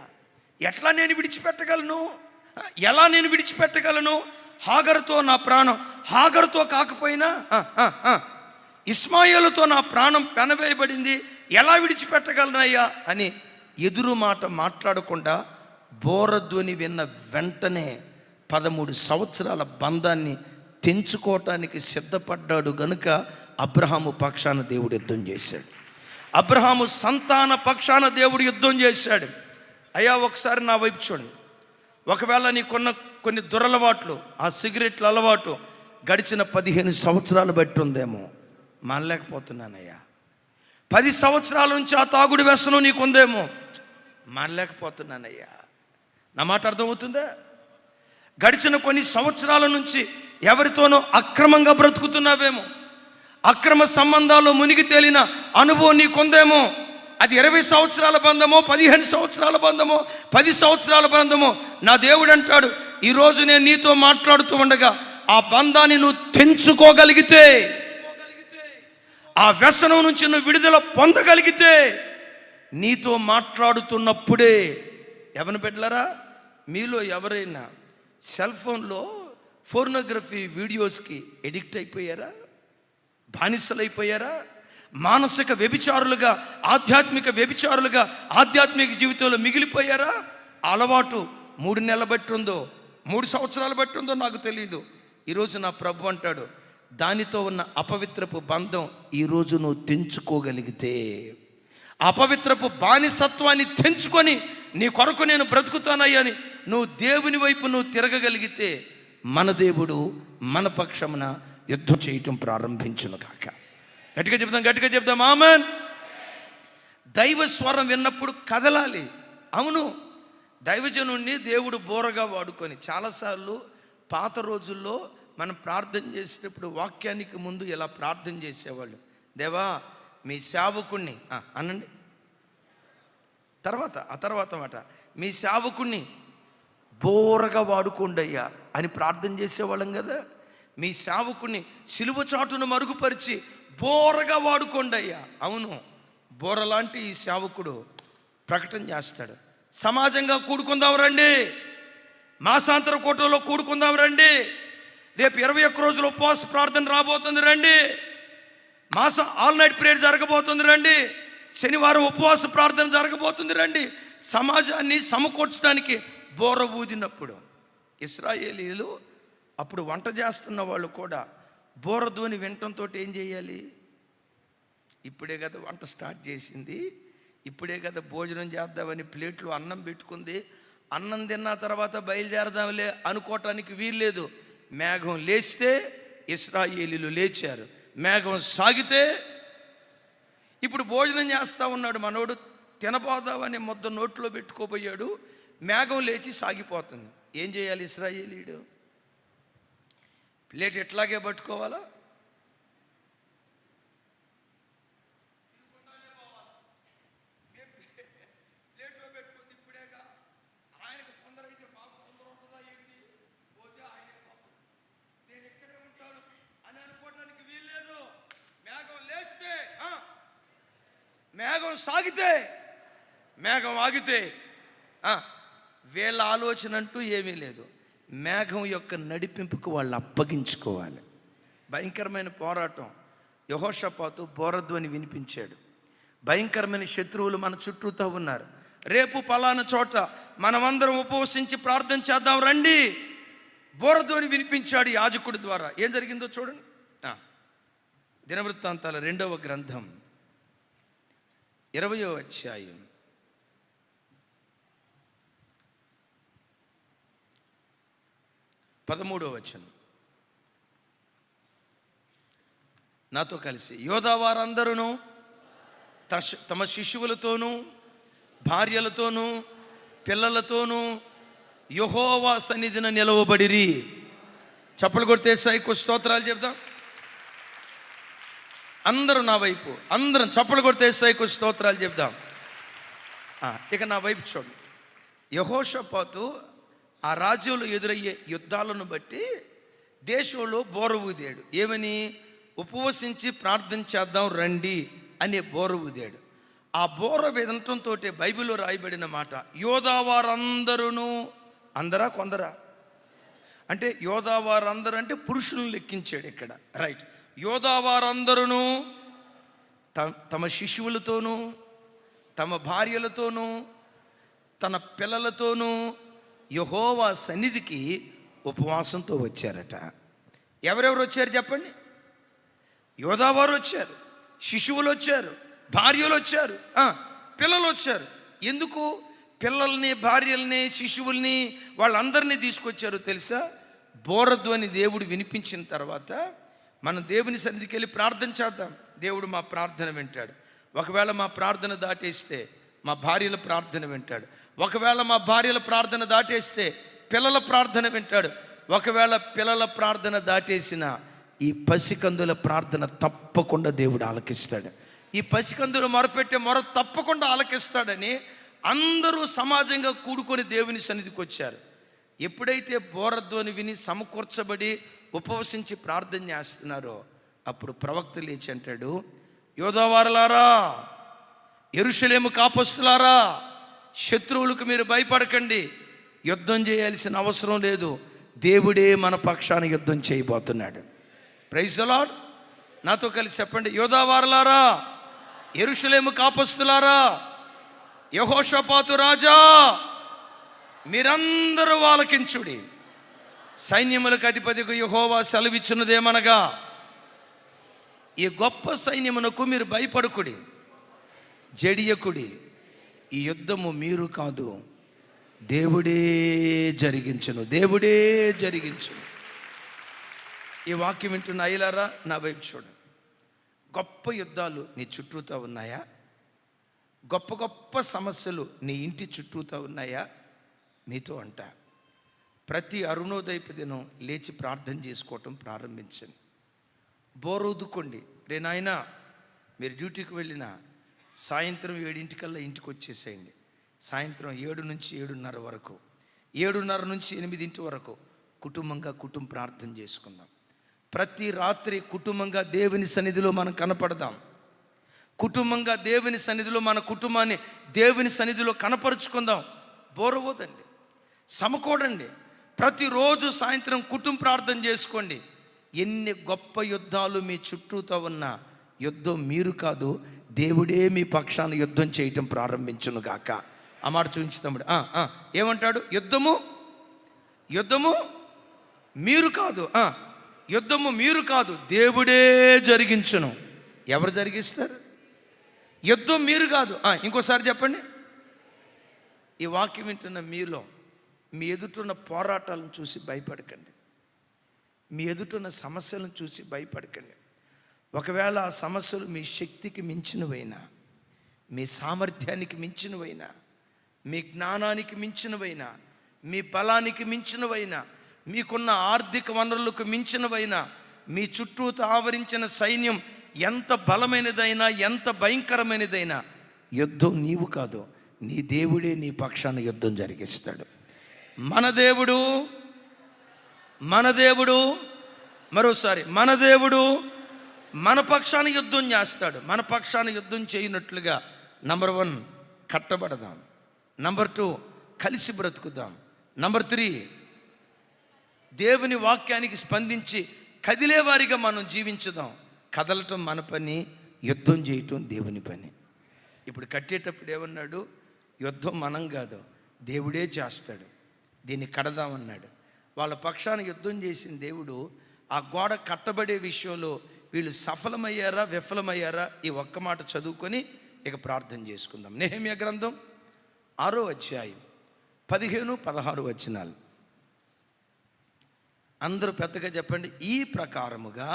ఎట్లా నేను విడిచిపెట్టగలను? ఎలా నేను విడిచిపెట్టగలను? హాగరుతో నా ప్రాణం, హాగరుతో కాకపోయినా ఇస్మాయిలుతో నా ప్రాణం పెనవేయబడింది, ఎలా విడిచిపెట్టగలనయ్యా అని ఎదురు మాట మాట్లాడకుండా బోరధ్వని విన్న వెంటనే 13 సంవత్సరాల బంధాన్ని తెంచుకోవటానికి సిద్ధపడ్డాడు. గనుక అబ్రహాము పక్షాన దేవుడు యుద్ధం చేశాడు. అబ్రహాము సంతాన పక్షాన దేవుడు యుద్ధం చేశాడు. అయ్యా ఒకసారి నా వైపు చూడండి. ఒకవేళ నీకున్న కొన్ని దురలవాట్లు, ఆ సిగరెట్ల అలవాటు గడిచిన 15 సంవత్సరాలు బట్టి ఉందేమో, మానలేకపోతున్నానయ్యా. 10 సంవత్సరాల నుంచి ఆ తాగుడు వ్యసనం నీకుందేమో, మానలేకపోతున్నానయ్యా. నా మాట అర్థమవుతుందా? గడిచిన కొన్ని సంవత్సరాల నుంచి ఎవరితోనో అక్రమంగా బ్రతుకుతున్నావేమో, అక్రమ సంబంధాల్లో మునిగి తేలిన అనుభవం నీకుందేమో. అది 20 సంవత్సరాల బంధమో, 15 సంవత్సరాల బంధమో, 10 సంవత్సరాల బంధమో, నా దేవుడు అంటాడు, ఈరోజు నేను నీతో మాట్లాడుతూ ఉండగా ఆ బంధాన్ని నువ్వు తెంచుకోగలిగితే, ఆ వ్యసనం నుంచి నువ్వు విడుదల పొందగలిగితే, నీతో మాట్లాడుతున్నప్పుడే, ఎవరిని పెట్టారా, మీలో ఎవరైనా సెల్ ఫోన్లో ఫోర్నోగ్రఫీ వీడియోస్కి ఎడిక్ట్ అయిపోయారా? బానిసలైపోయారా? మానసిక వ్యభిచారులుగా, ఆధ్యాత్మిక వ్యభిచారులుగా ఆధ్యాత్మిక జీవితంలో మిగిలిపోయారా? అలవాటు 3 నెలలు బట్టి ఉందో, 3 సంవత్సరాలు బట్టి ఉందో నాకు తెలియదు. ఈరోజు నా ప్రభు అంటాడు, దానితో ఉన్న అపవిత్రపు బంధం ఈరోజు నువ్వు తెంచుకోగలిగితే, అపవిత్రపు బానిసత్వాన్ని తెంచుకొని నీ కొరకు నేను బ్రతుకుతానయ్యని నువ్వు దేవుని వైపు నువ్వు తిరగగలిగితే, మన దేవుడు మన పక్షమున యుద్ధం చేయటం ప్రారంభించును కాక. గట్టిగా చెప్దాం ఆమేన్. దైవ స్వరం విన్నప్పుడు కదలాలి. అవును, దైవజనుణ్ణి దేవుడు బోరగా వాడుకొని, చాలాసార్లు పాత రోజుల్లో మనం ప్రార్థన చేసేటప్పుడు వాక్యానికి ముందు ఇలా ప్రార్థన చేసేవాళ్ళు, దేవా మీ సేవకుణ్ణి అనండి, ఆ తర్వాత మాట, మీ సేవకుణ్ణి బోరగా వాడుకోండి అయ్యా అని ప్రార్థన చేసేవాళ్ళం కదా. మీ సేవకుని సిలువ చాటును మరుగుపరిచి బోరగా వాడుకోండి అయ్యా. అవును, బోరలాంటి ఈ సేవకుడు ప్రకటన చేస్తాడు, సమాజంగా కూడుకుందాం రండి, మాసాంతర కోటలో కూడుకుందాం రండి, రేపు 21 రోజులు ఉపవాస ప్రార్థన రాబోతుంది రండి, మాసం ఆల్ నైట్ ప్రేయర్ జరగబోతుంది రండి, శనివారం ఉపవాస ప్రార్థన జరగబోతుంది రండి. సమాజాన్ని సమకూర్చడానికి బోర ఊదినప్పుడు ఇశ్రాయేలీలు అప్పుడు వంట చేస్తున్న వాళ్ళు కూడా బోరధ్వని వినటంతో ఏం చేయాలి? ఇప్పుడే కదా వంట స్టార్ట్ చేసింది, ఇప్పుడే కదా భోజనం చేద్దామని ప్లేట్లు అన్నం పెట్టుకుంది, అన్నం తిన్న తర్వాత బయలుదేరదాంలే అనుకోవటానికి వీల్లేదు. మేఘం లేస్తే ఇశ్రాయేలీలు లేచారు, మేఘం సాగితే, ఇప్పుడు భోజనం చేస్తూ ఉన్నాడు మనోడు, తినబోదామని ముద్ద నోట్లో పెట్టుకోబోయాడు, మేఘం లేచి సాగిపోతుంది. ఏం చేయాలి ఇశ్రాయేలీయుడు? ప్లేట్ ఎట్లాగే పట్టుకోవాలా? ప్లేట్లో పెట్టుకుంది ఇప్పుడేగా, ఆయనకు తొందర అయితే మాకు తొందర ఉంటుందా ఏంటి? పోతే ఆయన నేను ఇక్కడే ఉంటాను అని అనుకోవడానికి వీల్లేదు. మేఘం లేస్తే, మేఘం సాగితే, మేఘం ఆగితే వీళ్ళ ఆలోచన అంటూ ఏమీ లేదు. మేఘం యొక్క నడిపింపుకు వాళ్ళు అప్పగించుకోవాలి. భయంకరమైన పోరాటం. యెహోషాపాతు బోరధ్వని వినిపించాడు, భయంకరమైన శత్రువులు మన చుట్టూతో ఉన్నారు, రేపు పలానా చోట మనమందరం ఉపవసించి ప్రార్థన చేద్దాం రండి. బోరధ్వని వినిపించాడు యాజకుడి ద్వారా. ఏం జరిగిందో చూడండి. దినవృత్తాంతాల 2వ గ్రంథం 20వ అధ్యాయం 13వ వచనం. నాతో కలిసి, యోధా వారందరూ తమ శిశువులతోనూ భార్యలతోనూ పిల్లలతోనూ యెహోవా సన్నిధిన నిలవబడిరి. చప్పలు కొడితే సైకు స్తోత్రాలు చెప్దాం. అందరూ నా వైపు, అందరం చప్పలు కొడితే సైకు స్తోత్రాలు చెప్దాం. ఇక నా వైపు చూడండి. యెహోషాపాతు ఆ రాజ్యంలో ఎదురయ్యే యుద్ధాలను బట్టి దేశంలో బోర ఊదాడు. ఏమని? ఉపవసించి ప్రార్థన చేద్దాం రండి అనే బోర ఊదాడు. ఆ బోర వినటంతో బైబిల్లో రాయబడిన మాట, యోధా వారందరూ, అందరా కొందరా అంటే యోధా వారందరూ అంటే పురుషులను లెక్కించాడు ఇక్కడ, రైట్. యోధా వారందరూ తమ శిశువులతోనూ తమ భార్యలతోనూ తన పిల్లలతోనూ యెహోవా సన్నిధికి ఉపవాసంతో వచ్చారట. ఎవరెవరు వచ్చారు చెప్పండి? యోధావారు వచ్చారు, శిశువులు వచ్చారు, భార్యలు వచ్చారు, పిల్లలు వచ్చారు. ఎందుకు? పిల్లల్ని, భార్యల్ని, శిశువుల్ని వాళ్ళందరినీ తీసుకొచ్చారు తెలుసా? బోరధ్వని దేవుడు వినిపించిన తర్వాత మనం దేవుని సన్నిధికి వెళ్ళి ప్రార్థన చేద్దాం. దేవుడు మా ప్రార్థన వింటాడు. ఒకవేళ మా ప్రార్థన దాటేస్తే మా భార్యల ప్రార్థన వింటాడు. ఒకవేళ మా భార్యల ప్రార్థన దాటేస్తే పిల్లల ప్రార్థన వింటాడు. ఒకవేళ పిల్లల ప్రార్థన దాటేసిన ఈ పసికందుల ప్రార్థన తప్పకుండా దేవుడు ఆలకిస్తాడు. ఈ పసికందులు మొరపెట్టే మొర తప్పకుండా ఆలకిస్తాడని అందరూ సమాజంగా కూడుకొని దేవుని సన్నిధికి వచ్చారు. ఎప్పుడైతే బోరధ్వని విని సమకూర్చబడి ఉపవసించి ప్రార్థన చేస్తున్నారో అప్పుడు ప్రవక్త లేచి అంటాడు, యోధావారలారా, యెరూషలేము కాపస్తులారా, శత్రువులకు మీరు భయపడకండి. యుద్ధం చేయాల్సిన అవసరం లేదు. దేవుడే మన పక్షాన యుద్ధం చేయబోతున్నాడు. Praise the Lord. నాతో కలిసి చెప్పండి, యోధావారలారా, యెరూషలేము కాపస్తులారా, యెహోషాపాతు రాజా, మీరందరూ ఆలకించుడి. సైన్యములకు అధిపతికి యెహోవా సెలవిచ్చున్నదేమనగా, ఈ గొప్ప సైన్యమునకు మీరు భయపడుకుడి, జడియకుడి. ఈ యుద్ధము మీరు కాదు, దేవుడే జరిగించును, దేవుడే జరిగించును. ఈ వాక్యం వింటున్న అయ్యలారా, నా వైపు చూడండి. గొప్ప యుద్ధాలు నీ చుట్టూతో ఉన్నాయా? గొప్ప గొప్ప సమస్యలు నీ ఇంటి చుట్టూతో ఉన్నాయా? మీతో అంట ప్రతి అరుణోదయపు దినం లేచి ప్రార్థన చేసుకోవటం ప్రారంభించండి. బోరొద్దుకోండి. రే నాయనా, మీరు డ్యూటీకి వెళ్ళిన సాయంత్రం 7 ఇంటికి వచ్చేసేయండి. సాయంత్రం 7 నుంచి 7:30 వరకు, 7:30 నుంచి 8 వరకు కుటుంబంగా ప్రార్థన చేసుకుందాం. ప్రతి రాత్రి కుటుంబంగా దేవుని సన్నిధిలో మనం కనపడదాం. కుటుంబంగా దేవుని సన్నిధిలో మన కుటుంబాన్ని దేవుని సన్నిధిలో కనపరుచుకుందాం. బోరవద్దండి, సమకూడండి. ప్రతిరోజు సాయంత్రం ప్రార్థన చేసుకోండి. ఎన్ని గొప్ప యుద్ధాలు మీ చుట్టూతో ఉన్న యుద్ధం మీరు కాదు, దేవుడే మీ పక్షాన యుద్ధం చేయటం ప్రారంభించును గాక. ఆ మాట చూపించుతాడు. ఏమంటాడు? యుద్ధము మీరు కాదు, యుద్ధము మీరు కాదు, దేవుడే జరిగించును. ఎవరు జరిగిస్తారు? యుద్ధం మీరు కాదు. ఇంకోసారి చెప్పండి. ఈ వాక్యం వింటున్న మీలో మీ ఎదుటున్న పోరాటాలను చూసి భయపడకండి. మీ ఎదుటున్న సమస్యలను చూసి భయపడకండి. ఒకవేళ ఆ సమస్యలు మీ శక్తికి మించినవైనా, మీ సామర్థ్యానికి మించినవైనా, మీ జ్ఞానానికి మించినవైనా, మీ బలానికి మించినవైనా, మీకున్న ఆర్థిక వనరులకు మించినవైనా, మీ చుట్టూ ఆవరించిన సైన్యం ఎంత బలమైనదైనా, ఎంత భయంకరమైనదైనా, యుద్ధం నీవు కాదు, నీ దేవుడే నీ పక్షాన యుద్ధం జరిగిస్తాడు. మన దేవుడు మరోసారి, మన దేవుడు మన పక్షాన యుద్ధం చేస్తాడు. మన పక్షాన యుద్ధం చేయనట్లుగా నంబర్ 1 కట్టబడదాం. నంబర్ 2 కలిసి బ్రతుకుదాం. నంబర్ 3 దేవుని వాక్యానికి స్పందించి కదిలేవారిగా మనం జీవించుదాం. కదలటం మన పని, యుద్ధం చేయటం దేవుని పని. ఇప్పుడు కట్టేటప్పుడు ఏమన్నాడు? యుద్ధం మనం కాదు, దేవుడే చేస్తాడు, దీన్ని కడదామన్నాడు. వాళ్ళ పక్షాన యుద్ధం చేసిన దేవుడు ఆ గోడ కట్టబడే విషయంలో వీళ్ళు సఫలమయ్యారా విఫలమయ్యారా ఈ ఒక్క మాట చదువుకొని ఇక ప్రార్థన చేసుకుందాం. నెహెమ్యా గ్రంథం 6వ అధ్యాయం 15-16 వచనాలు. అందరూ పెద్దగా చెప్పండి. ఈ ప్రకారముగా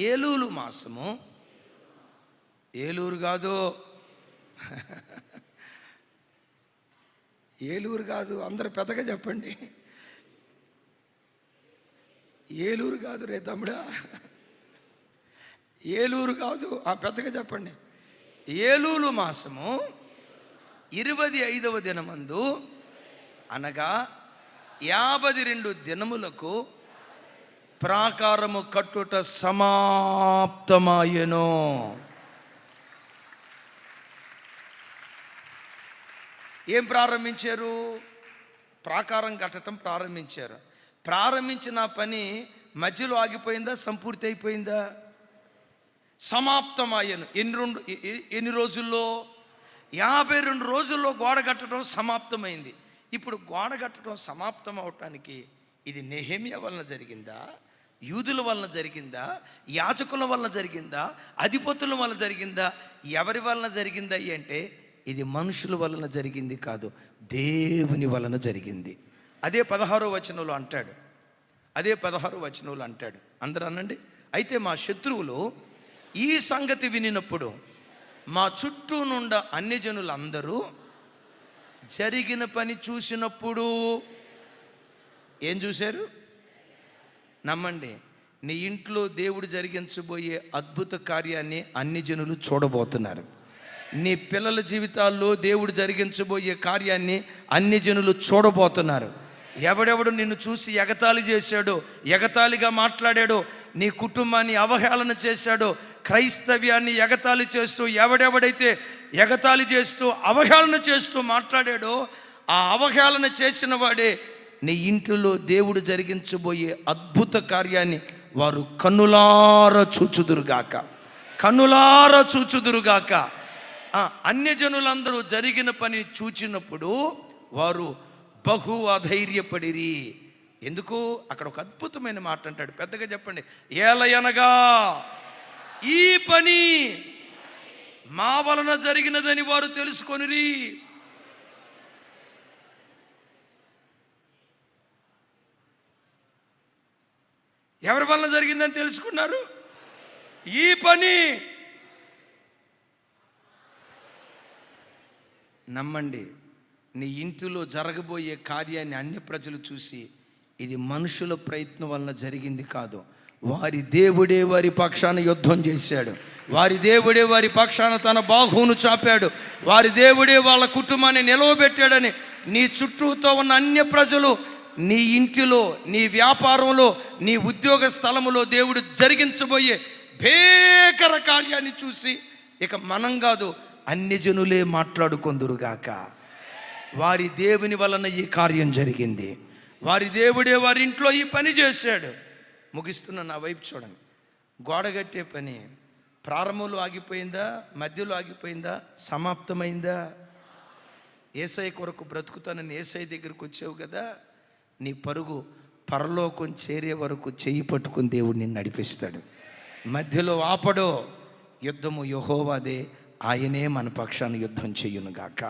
ఏలూలు మాసము, ఏలూరు కాదు, ఏలూరు కాదు, అందరూ పెద్దగా చెప్పండి. ఏలూరు కాదు రే తమ్ముడా, ఏలూరు కాదు, పెద్దగా చెప్పండి. ఏలూలు మాసము 25వ దినమందు, అనగా 52 దినములకు ప్రాకారము కట్టుట సమాప్తమాయెను. ఏం ప్రారంభించారు? ప్రాకారం కట్టడం ప్రారంభించారు. ప్రారంభించిన పని మధ్యలో ఆగిపోయిందా? సంపూర్తి అయిపోయిందా? సమాప్తమాయను. ఎన్ని రోజుల్లో? 52 రోజుల్లో గోడ కట్టడం సమాప్తమైంది. ఇప్పుడు గోడ కట్టడం సమాప్తం అవటానికి ఇది నెహెమ్యా వలన జరిగిందా, యూదుల వలన జరిగిందా, యాజకుల వలన జరిగిందా, అధిపతుల వలన జరిగిందా, ఎవరి వలన జరిగిందా అంటే ఇది మనుషుల వలన జరిగింది కాదు, దేవుని వలన జరిగింది. అదే 16వ వచనంలో అంటాడు. అదే 16వ వచనంలో అంటాడు. అందరూ అనండి. అయితే మా శత్రువులు ఈ సంగతి వినినప్పుడు మా చుట్టూ నుండి అన్యజనులందరూ జరిగిన పని చూసినప్పుడు ఏం చూశారు? నమ్మండి, నీ ఇంట్లో దేవుడు జరిగించబోయే అద్భుత కార్యాన్ని అన్ని జనులు చూడబోతున్నారు. నీ పిల్లల జీవితాల్లో దేవుడు జరిగించబోయే కార్యాన్ని అన్ని జనులు చూడబోతున్నారు. ఎవడెవడు నిన్ను చూసి ఎగతాళి చేశాడో, ఎగతాళిగా మాట్లాడాడో, నీ కుటుంబాన్ని అవహేళన చేశాడో, క్రైస్తవ్యాన్ని ఎగతాళి చేస్తూ ఎవడెవడైతే ఎగతాళి చేస్తూ అవహేళన చేస్తూ మాట్లాడాడో, ఆ అవహేళన చేసిన వాడే నీ ఇంటిలో దేవుడు జరిగించబోయే అద్భుత కార్యాన్ని వారు కన్నులారా చూచుదురుగాక, కన్నులారా చూచుదురుగాక. అన్యజనులందరూ జరిగిన పని చూచినప్పుడు వారు బహు అధైర్యపడిరి. ఎందుకు? అక్కడ ఒక అద్భుతమైన మాట అంటాడు, పెద్దగా చెప్పండి. ఏలయనగా ఈ పని మా వలన జరిగినదని వారు తెలుసుకొనిరి. ఎవరి వలన జరిగిందని తెలుసుకున్నారు? ఈ పని. నమ్మండి, నీ ఇంటిలో జరగబోయే కార్యాన్ని అన్ని ప్రజలు చూసి ఇది మనుషుల ప్రయత్నం వలన జరిగింది కాదు, వారి దేవుడే వారి పక్షాన యుద్ధం చేశాడు, వారి దేవుడే వారి పక్షాన తన బాహువును చాపాడు, వారి దేవుడే వాళ్ళ కుటుంబాన్ని నిలవబెట్టాడని నీ చుట్టూతో ఉన్న అన్య ప్రజలు నీ ఇంటిలో, నీ వ్యాపారంలో, నీ ఉద్యోగ స్థలములో దేవుడు జరిగించబోయే భేకర కార్యాన్ని చూసి ఇక మనం కాదు అన్ని జనులే మాట్లాడుకొందురుగాక. వారి దేవుని వలన ఈ కార్యం జరిగింది, వారి దేవుడే వారి ఇంట్లో ఈ పని చేశాడు. ముగిస్తున్న నా వైపు చూడండి. గోడ కట్టే పని ప్రారంభంలో ఆగిపోయిందా, మధ్యలో ఆగిపోయిందా, సమాప్తమైందా? యేసయ్య కొరకు బ్రతుకుతానని యేసయ్య దగ్గరికి వచ్చావు కదా, నీ పరుగు పరలోకం చేరే వరకు చెయ్యి పట్టుకుని దేవుడు నిన్ను నడిపిస్తాడు. మధ్యలో ఆపడో. యుద్ధము యెహోవాదే, ఆయనే మన పక్షాన యుద్ధం చెయ్యునుగాక.